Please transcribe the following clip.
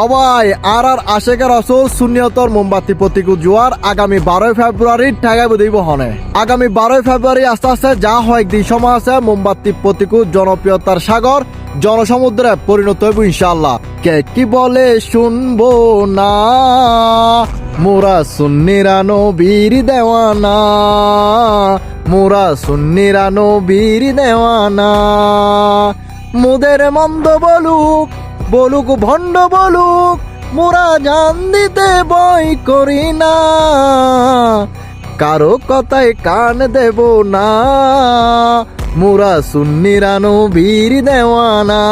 অবাই আর আশেকের রাসূল সুন্নিয়তর মোমবাতি প্রতীকু জোয়ার আগামী 12 ফেব্রুয়ারি ঠেগাইব দিব হনে। আগামী 12 ফেব্রুয়ারি আস্তে আস্তে যা হয় দিন সময় আছে মোমবাতি প্রতীকু জনপ্রিয়তার সাগর জনসমুদ্রে পরিণত হইব ইনশাআল্লাহ। কে কি বলে শুনবো না, মোরা সুন্নিরা নবীর দেওয়ানা, মোরা সুন্নিরা নবীর দেওয়ানা। মুদের মন্দ বলুক বলুক ভণ্ড বলুক, মোরা জান দিতে বই করি না, কারো কথায় কান দেব না, মোরা সুন্নিরা নবীর দেওয়ানা।